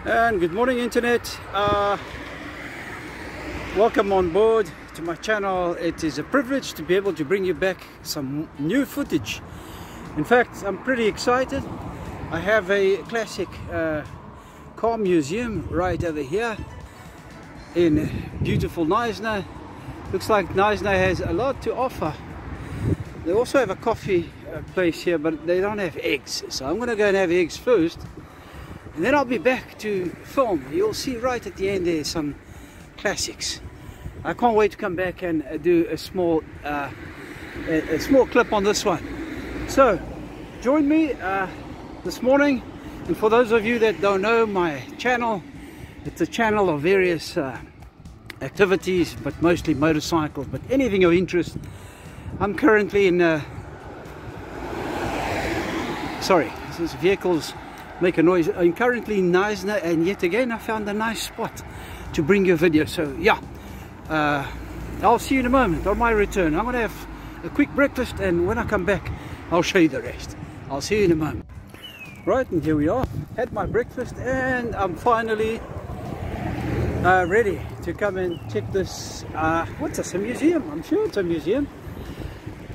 And good morning, internet. Welcome on board to my channel. It is a privilege to be able to bring you back some new footage. In fact, I'm pretty excited. I have a classic car museum right over here in beautiful Knysna. Looks like Knysna has a lot to offer. They also have a coffee place here, but they don't have eggs, so I'm gonna go and have eggs first, and then I'll be back to film. You'll see right at the end there's some classics. I can't wait to come back and do a small clip on this one. So join me this morning, and for those of you that don't know my channel, it's a channel of various activities, but mostly motorcycles, but anything of interest. I'm currently in sorry, these vehicles make a noise. I'm currently in Knysna, and yet again I found a nice spot to bring you a video. So yeah, I'll see you in a moment on my return. I'm gonna have a quick breakfast, and when I come back I'll show you the rest. I'll see you in a moment. Right, and here we are. Had my breakfast, and I'm finally ready to come and check this. What's this? A museum? I'm sure it's a museum.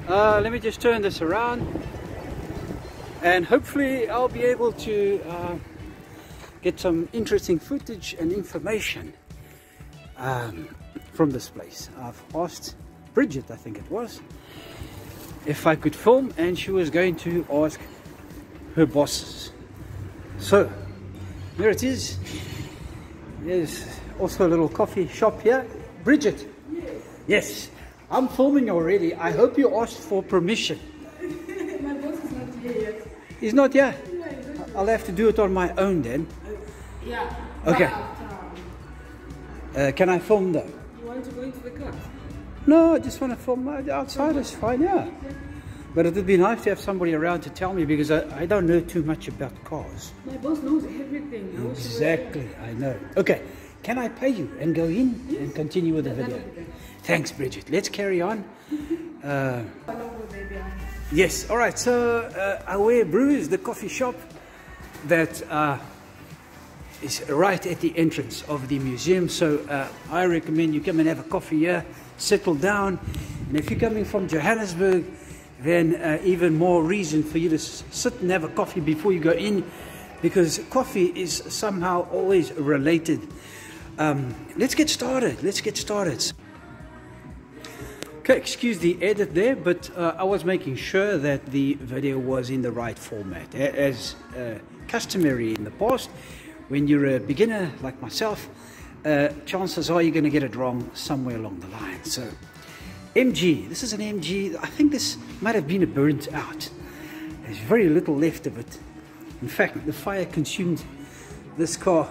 Let me just turn this around, and hopefully I'll be able to get some interesting footage and information from this place. I've asked Bridget, I think it was, if I could film, and she was going to ask her bosses. So there it is. There's also a little coffee shop here. Bridget? Yes, I'm filming already. I hope you asked for permission. My boss is not here yet. He's not here? No, he's not here. I'll have to do it on my own then. Yeah. Okay. But, Can I film though? you want to go into the car? No, I just want to film outside. It's fine, yeah. But it would be nice to have somebody around to tell me, because I don't know too much about cars. My boss knows everything. I wish he was Exactly, I know. Okay, can I pay you and go in and continue with the video? Thanks, Bridget. Let's carry on. Yes, all right. So Aweh Brew is the coffee shop that is right at the entrance of the museum. So I recommend you come and have a coffee here, settle down. And if you're coming from Johannesburg, then even more reason for you to sit and have a coffee before you go in, because coffee is somehow always related. Let's get started. Let's get started. Okay, excuse the edit there, but I was making sure that the video was in the right format. As customary in the past, when you're a beginner like myself, chances are you're going to get it wrong somewhere along the line. So MG, this is an MG. I think this might have been a burnt out. There's very little left of it. In fact, the fire consumed this car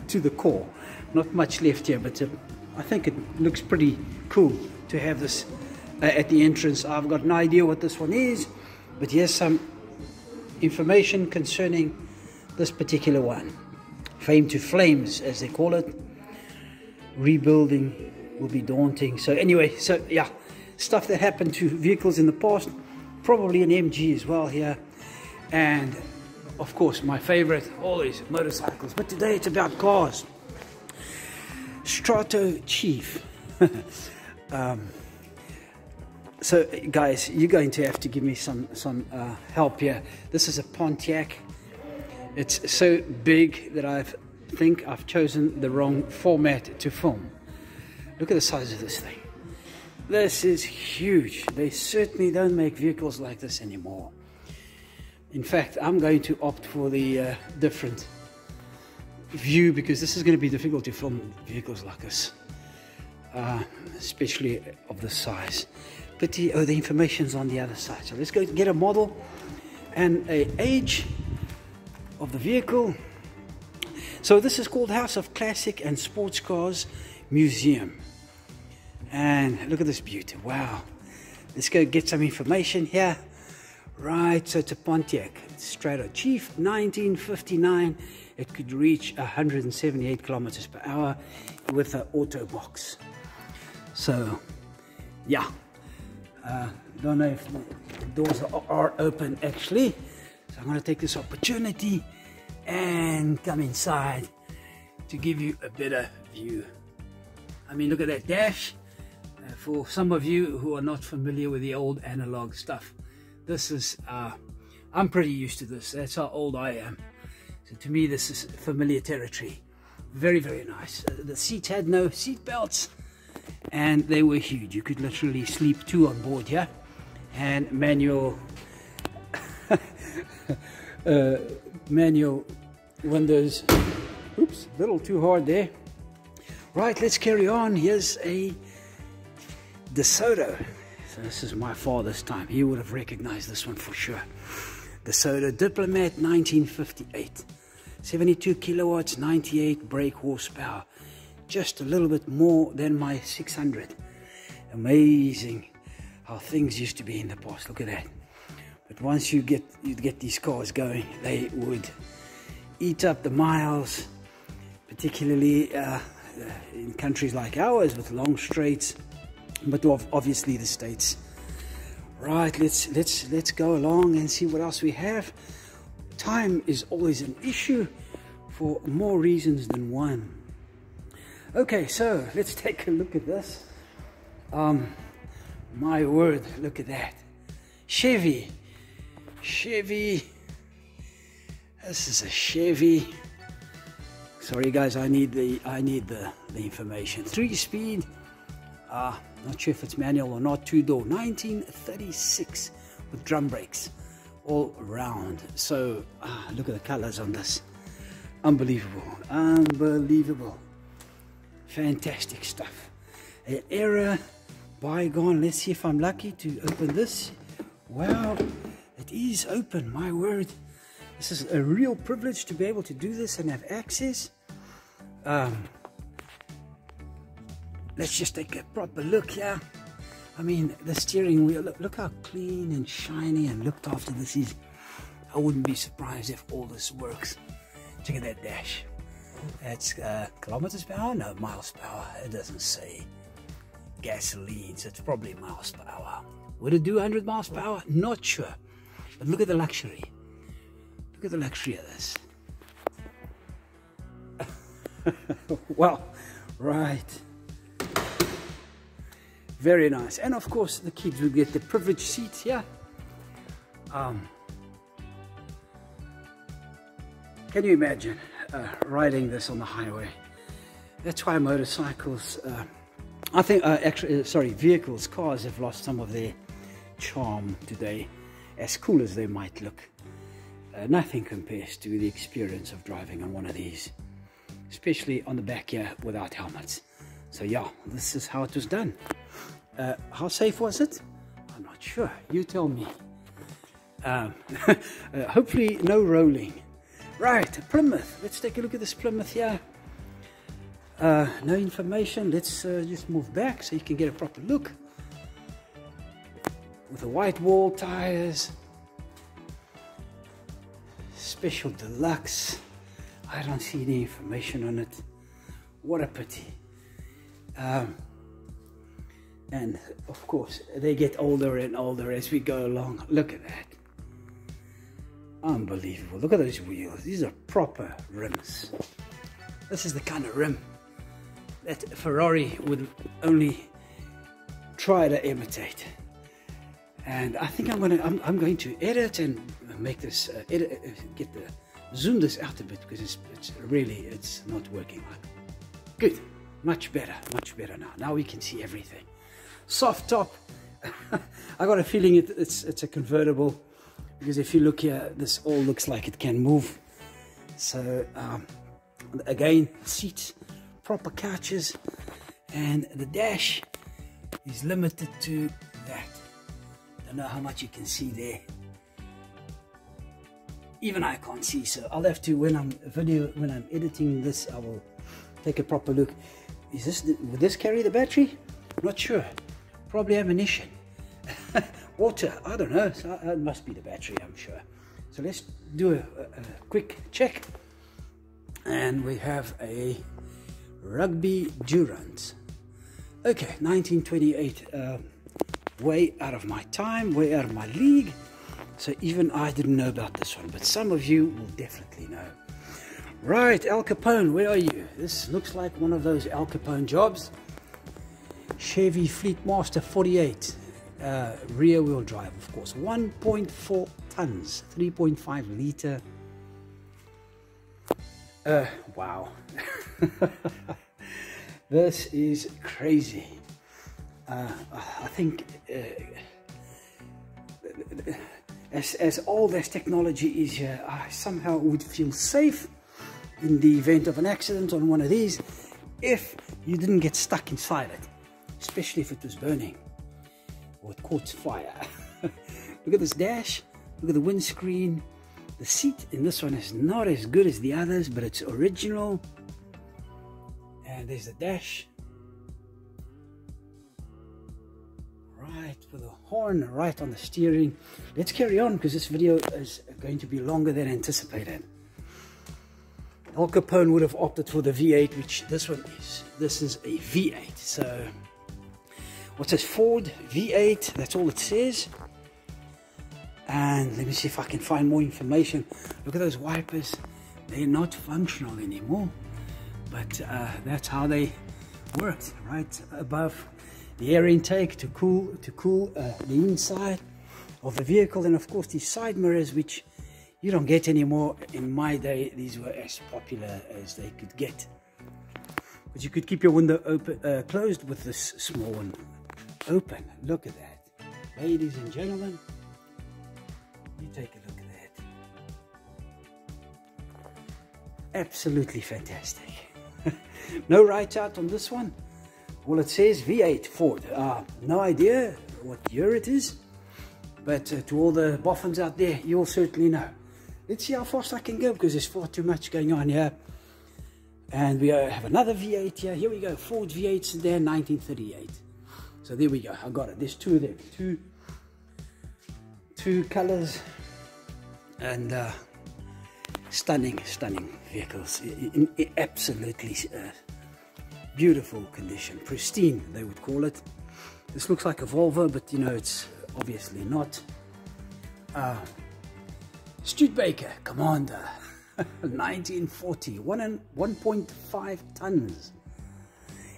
to the core. Not much left here, but I think it looks pretty cool to have this at the entrance. I've got no idea what this one is, but here's some information concerning this particular one. Fame to flames, as they call it. Rebuilding will be daunting. So anyway, so yeah, stuff that happened to vehicles in the past. Probably an MG as well here. And of course, my favorite, always motorcycles. But today it's about cars. Strata Chief. So guys, you're going to have to give me some help here. This is a Pontiac. It's so big that I think I've chosen the wrong format to film. Look at the size of this thing. This is huge. They certainly don't make vehicles like this anymore. In fact, I'm going to opt for the different view, because this is going to be difficult to film vehicles like this, especially of this size. But the information's on the other side. So let's go get a model and an age of the vehicle. So this is called House of Classic and Sports Cars Museum. And look at this beauty. Wow. Let's go get some information here. Right, so it's a Pontiac Strata Chief, 1959. It could reach 178 kilometers per hour with an auto box. So yeah, don't know if the doors are open actually. So I'm going to take this opportunity and come inside to give you a better view. I mean, look at that dash. For some of you who are not familiar with the old analog stuff, this is, I'm pretty used to this. That's how old I am. So to me, this is familiar territory. Very, very nice. The seats had no seat belts, and they were huge. You could literally sleep two on board here. And manual, manual windows. Oops, a little too hard there. Right, let's carry on. Here's a Desoto. So this is my father's time. He would have recognized this one for sure. Desoto Diplomat 1958. 72 kilowatts, 98 brake horsepower. Just a little bit more than my 600. Amazing how things used to be in the past. Look at that. But once you'd get these cars going, they would eat up the miles, particularly in countries like ours with long straights, but obviously the States. Right, let's go along and see what else we have. Time is always an issue for more reasons than one. Okay, so let's take a look at this. My word, look at that. Chevy. This is a Chevy. Sorry guys, I need the information. 3-speed. Not sure if it's manual or not. 2-door. 1936 with drum brakes all around. So look at the colors on this. Unbelievable. Unbelievable. Fantastic stuff. An era bygone. Let's see if I'm lucky to open this. Wow, it is open. My word. This is a real privilege to be able to do this and have access. Let's just take a proper look here. I mean, the steering wheel, look how clean and shiny and looked after this is. I wouldn't be surprised if all this works. Check out that dash. That's kilometers per hour? No, miles per hour. It doesn't say. Gasoline, so it's probably miles per hour. Would it do 100 miles per hour? Not sure. But look at the luxury. Look at the luxury of this. Well, right. Very nice. And of course, the kids will get the privileged seats here. Can you imagine riding this on the highway? That's why motorcycles, I think, vehicles, cars have lost some of their charm today. As cool as they might look, nothing compares to the experience of driving on one of these, especially on the back here without helmets. So yeah, this is how it was done. How safe was it? I'm not sure. You tell me. Hopefully no rolling. Right, Plymouth. Let's take a look at this Plymouth here. No information. Let's just move back so you can get a proper look. With the white wall tires. Special deluxe. I don't see any information on it. What a pity. And of course, they get older and older as we go along. Look at that. Unbelievable. Look at those wheels. These are proper rims. This is the kind of rim that Ferrari would only try to imitate. And I think I'm going to edit and make this zoom this out a bit, because it's not working right. Good. Much better now. Now we can see everything. Soft top. I got a feeling it's a convertible, because if you look here, this all looks like it can move. So again, seats, proper couches, and the dash is limited to that. Don't know how much you can see there. Even I can't see, so I'll have to, when I'm editing this, I will take a proper look. Would this carry the battery? Not sure. Probably ammunition. Water, I don't know. So it must be the battery, I'm sure. So let's do a quick check. And we have a Rugby Durant. Okay, 1928. Way out of my time, way out of my league. So even I didn't know about this one, but some of you will definitely know. Right, Al Capone, where are you? This looks like one of those Al Capone jobs. Chevy Fleetmaster 48, rear wheel drive, of course. 1.4 tons, 3.5 liter. Wow. This is crazy. I think as old as technology is here, I somehow would feel safe in the event of an accident on one of these if you didn't get stuck inside it, especially if it was burning or it caught fire. Look at this dash, look at the windscreen. The seat in this one is not as good as the others, but it's original. And there's the dash. Right for the horn, right on the steering. Let's carry on because this video is going to be longer than anticipated. Al Capone would have opted for the V8, which this one is. This is a V8. So, what's this? Ford V8. That's all it says. And let me see if I can find more information. Look at those wipers. They're not functional anymore. But that's how they worked, right above the air intake to cool the inside of the vehicle. And of course these side mirrors, which you don't get anymore. In my day, these were as popular as they could get. But you could keep your window open, closed with this small one open. Look at that, ladies and gentlemen. You take a look at that. Absolutely fantastic. No write out on this one. Well, it says V8 Ford. No idea what year it is, but to all the boffins out there, you'll certainly know. Let's see how fast I can go because there's far too much going on here. And we have another V8 here. Here we go, Ford V8 Sedan 1938. So there we go, I got it. There's two of them, two colors, and stunning vehicles in absolutely beautiful condition, pristine they would call it. This looks like a Volvo, but you know it's obviously not. Studebaker Commander 1940, 1.5 tons,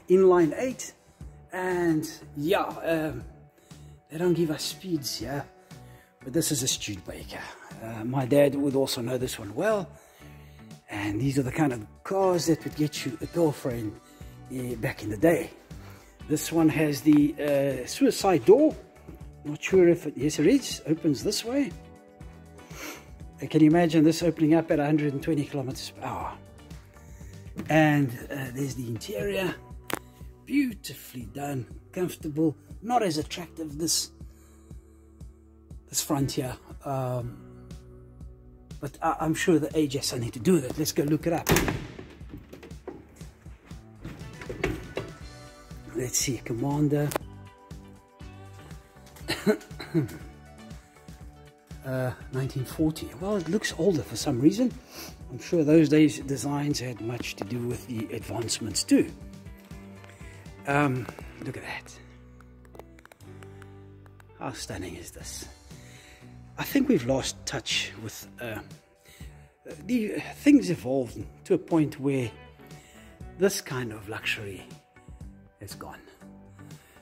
inline 8, and yeah, they don't give us speeds here, but this is a Studebaker. My dad would also know this one well, and these are the kind of cars that would get you a girlfriend back in the day. This one has the suicide door. Not sure if it, yes it is, opens this way. Can you imagine this opening up at 120 kilometers per hour? And there's the interior, beautifully done, comfortable, not as attractive this front here, but I'm sure the age has something to do with it. Let's go look it up. Let's see, Commander. 1940. Well, it looks older for some reason. I'm sure those days designs had much to do with the advancements too. Look at that. How stunning is this? I think we've lost touch with the things evolved to a point where this kind of luxury is gone.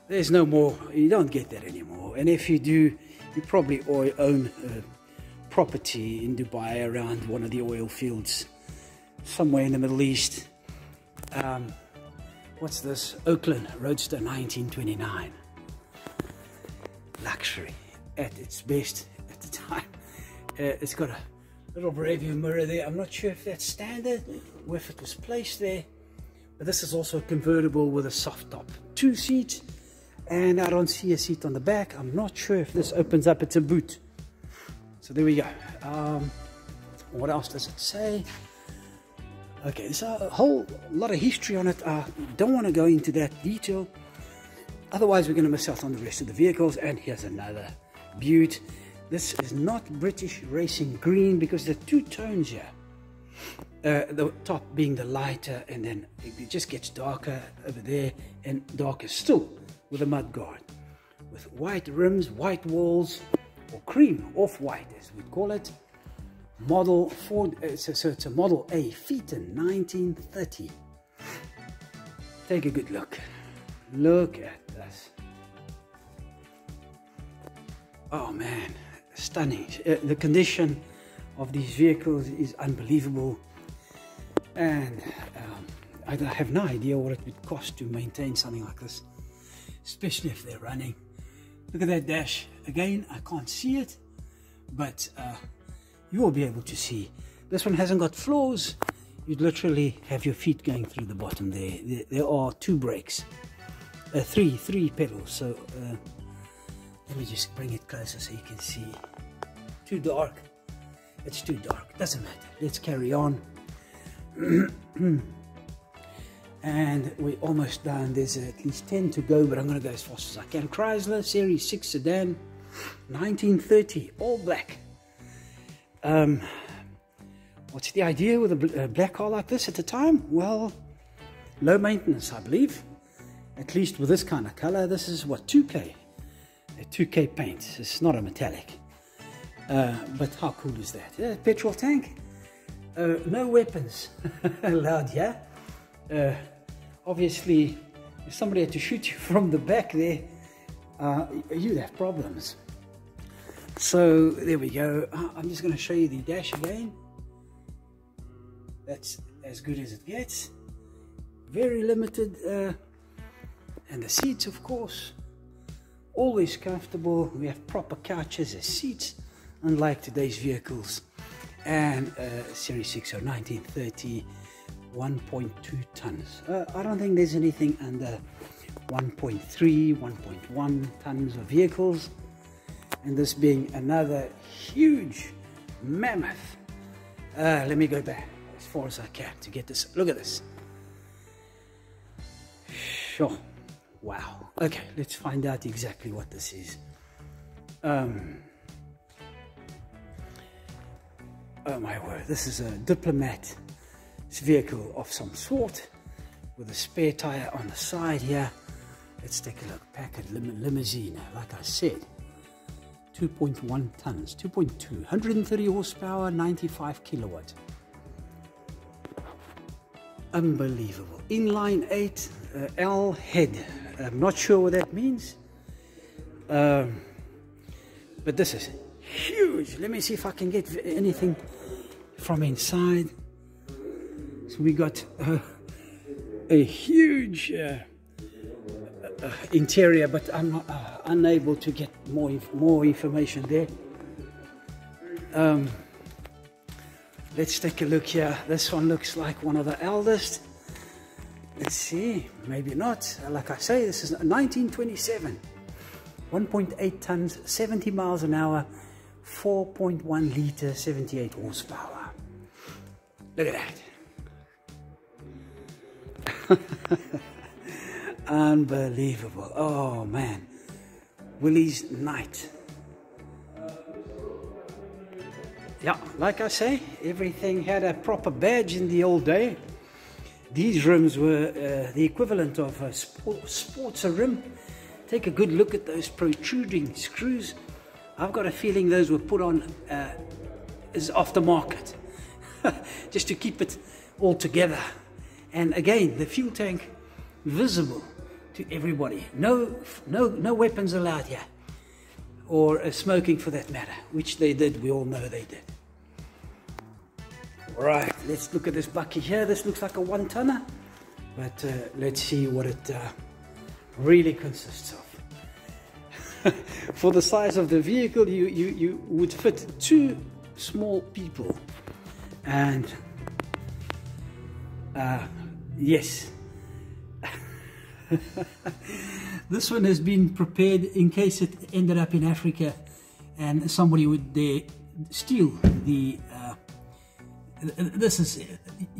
There's no more, you don't get that anymore. And if you do, you probably own property in Dubai around one of the oil fields somewhere in the Middle East. What's this? Oakland Roadster 1929. Luxury at its best at the time. It's got a little rearview mirror there. I'm not sure if that's standard or if it was placed there, but this is also a convertible with a soft top. 2 seats, and I don't see a seat on the back. I'm not sure if this opens up. It's a boot. So there we go. What else does it say? Okay, there's a whole lot of history on it. I don't want to go into that detail, otherwise we're going to miss out on the rest of the vehicles. And here's another Butte. This is not British Racing Green because there are 2 tones here. The top being the lighter, and then it just gets darker over there and darker still with a mud guard, with white rims, white walls, or cream, off-white as we call it. model Ford. So it's a Model A, Phaeton, 1930. Take a good look. Look at this. Oh man, stunning. The condition of these vehicles is unbelievable, and I have no idea what it would cost to maintain something like this, especially if they're running. Look at that dash. Again, I can't see it, but you will be able to see. This one hasn't got floors. You'd literally have your feet going through the bottom there. There are 2 brakes, three pedals. So let me just bring it closer so you can see. Too dark. It's too dark. Doesn't matter. Let's carry on. And we're almost done. There's at least 10 to go, but I'm going to go as fast as I can. Chrysler Series 6 Sedan, 1930, all black. What's the idea with a black car like this at the time? Well, low maintenance, I believe. At least with this kind of color. This is what, 2K? A 2K paint. It's not a metallic. But how cool is that? Petrol tank. No weapons allowed here. Obviously, if somebody had to shoot you from the back there, you'd have problems. So there we go. I'm just going to show you the dash again. That's as good as it gets. Very limited. And the seats, of course, always comfortable. We have proper couches as seats, unlike today's vehicles. And Series 6 or 1930, 1.2 tons. I don't think there's anything under 1.3, 1.1 tons of vehicles. And this being another huge mammoth. Let me go back as far as I can to get this. Look at this. Sure. Wow. Okay, let's find out exactly what this is. Oh my word, this is a diplomat's vehicle of some sort with a spare tire on the side here. Let's take a look. Packard limousine, like I said, 2.1 tons, 2.2, 130 horsepower, 95 kilowatts. Unbelievable. Inline 8 L head. I'm not sure what that means, but this is huge. Let me see if I can get anything from inside. So we got a huge interior, but I'm not, unable to get more information there. Let's take a look here. This one looks like one of the eldest. Let's see, maybe not. Like I say, this is 1927. 1.8 tons, 70 miles an hour, 4.1 liter, 78 horsepower. Look at that. Unbelievable. Oh man. Willie's Night. Yeah, like I say, everything had a proper badge in the old day. These rims were the equivalent of a sports rim. Take a good look at those protruding screws. I've got a feeling those were put on as aftermarket, just to keep it all together. And again, the fuel tank visible to everybody. No weapons allowed here, or smoking for that matter, which they did. We all know they did. Right, let's look at this bucket here. This looks like a 1-tonner, but let's see what it really consists of. For the size of the vehicle, you would fit 2 small people. And yes, this one has been prepared in case it ended up in Africa and somebody would steal the this is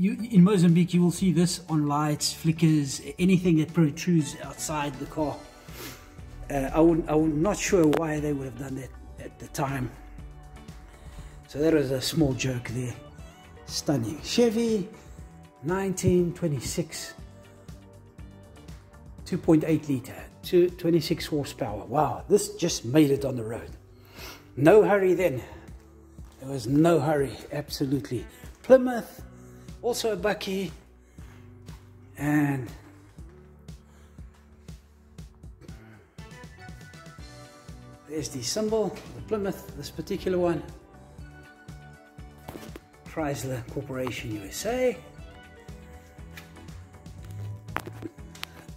in Mozambique. You will see this on lights, flickers, anything that protrudes outside the car. I'm not sure why they would have done that at the time. So that was a small joke there. Stunning. Chevy 1926, 2.8 liter, 26 horsepower. Wow, this just made it on the road. No hurry then. There was no hurry, absolutely. Plymouth, also a bakkie, and there's the symbol, the Plymouth, this particular one. Chrysler Corporation USA.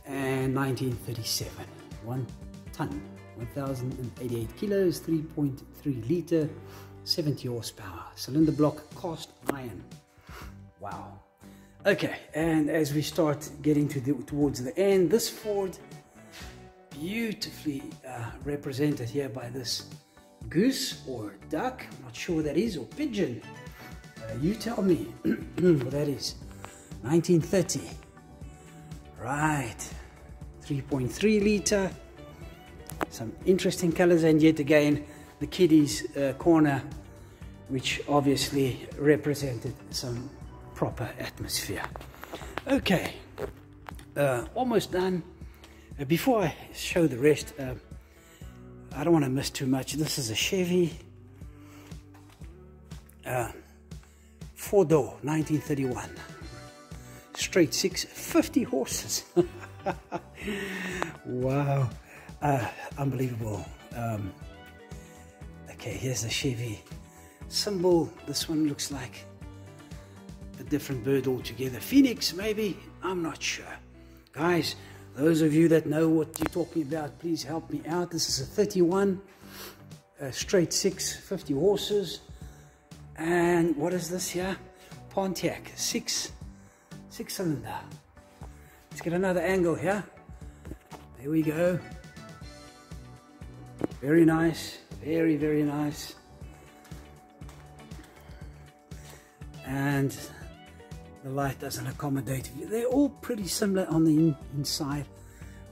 And 1937. 1 ton, 1,088 kilos, 3.3 litre, 70 horsepower. Cylinder block, cast iron. Wow. Okay, and as we start getting towards the end, this Ford, beautifully represented here by this goose or duck, I'm not sure what that is, or pigeon. You tell me what that is. 1930. Right. 3.3 litre. Some interesting colors, and yet again the kiddies corner, which obviously represented some proper atmosphere. Okay, almost done. Before I show the rest, I don't want to miss too much. This is a Chevy 4-door, 1931. Straight 6, 50 horses. Wow, unbelievable. Okay, here's the Chevy symbol. This one looks like a different bird altogether. Phoenix, maybe? I'm not sure. Guys, those of you that know what you're talking about, please help me out. This is a 31, straight 6, 50 horses. And what is this here? Pontiac, 6-cylinder. Let's get another angle here. There we go. Very nice, very, very nice. And the light doesn't accommodate you. They're all pretty similar on the inside.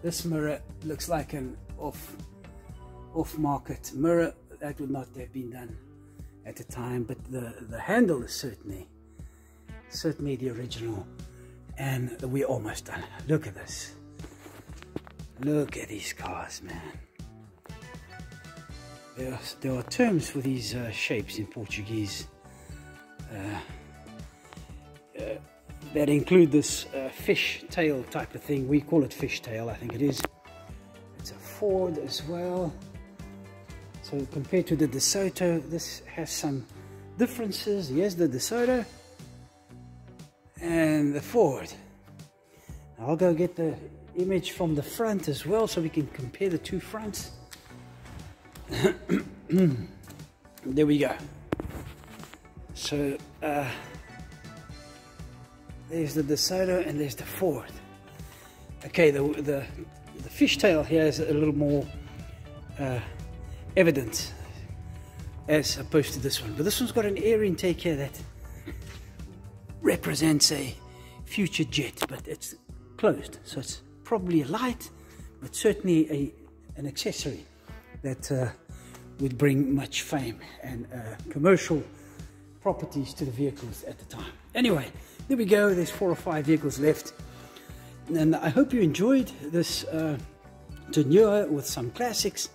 This mirror looks like an off-market mirror. That would not have been done at the time, but the handle is certainly the original. And we're almost done. Look at this. Look at these cars, man. There are terms for these shapes in Portuguese that include this fish tail type of thing. We call it fish tail, I think it is. It's a Ford as well. So compared to the Desoto, this has some differences. Here's the Desoto and the Ford. I'll go get the image from the front as well so we can compare the two fronts. There we go. So there's the Desoto and there's the Ford. Okay, the fishtail here is a little more evident as opposed to this one, but this one's got an air intake here that represents a future jet, but it's closed, so it's probably a light, but certainly an accessory that would bring much fame and commercial properties to the vehicles at the time. Anyway, there we go. There's 4 or 5 vehicles left, and I hope you enjoyed this tenure with some classics.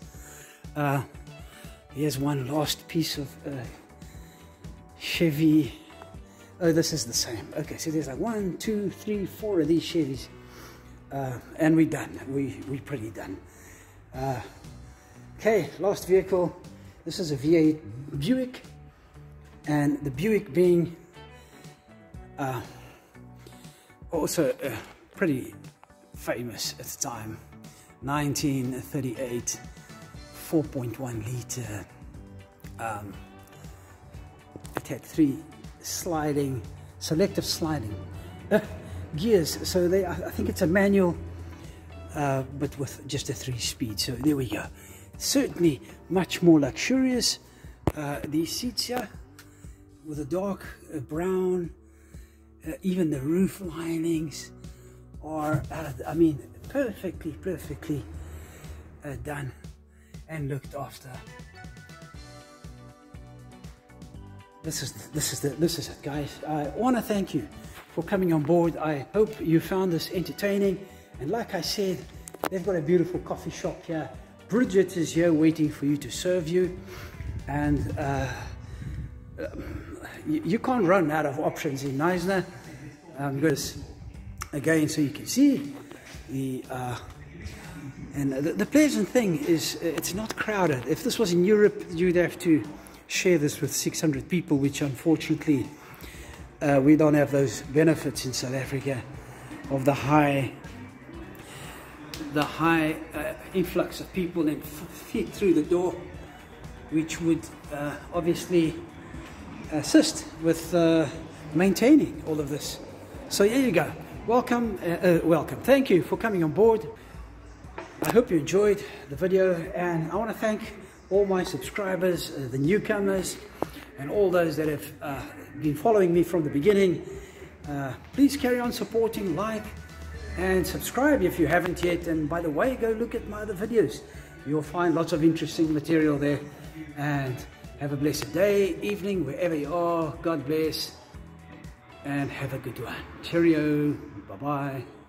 Here's one last piece of Chevy. Oh, this is the same. Okay, so there's like 1, 2, 3, 4 of these Chevys, and we're done. We're pretty done. Okay, last vehicle. This is a V8 Buick, and the Buick being also pretty famous at the time. 1938, 4.1 litre. It had 3 selective sliding gears, so I think it's a manual, but with just a 3-speed. So there we go. Certainly much more luxurious. These seats here with a dark brown, even the roof linings are I mean perfectly done and looked after. This is it, guys. I want to thank you for coming on board. I hope you found this entertaining, and like I said, they've got a beautiful coffee shop here. Bridget is here waiting for you to serve you, and you can't run out of options in Knysna. Because again, so you can see the pleasant thing is it's not crowded. If this was in Europe, you'd have to share this with 600 people, which unfortunately we don't have those benefits in South Africa of the high influx of people and feet through the door, which would obviously assist with maintaining all of this. So here you go. Welcome, welcome. Thank you for coming on board. I hope you enjoyed the video, and I want to thank all my subscribers, the newcomers, and all those that have been following me from the beginning. Please carry on supporting, like, and subscribe if you haven't yet. And by the way, go look at my other videos. You'll find lots of interesting material there. And have a blessed day, evening, wherever you are. God bless, and have a good one. Cheerio. Bye-bye.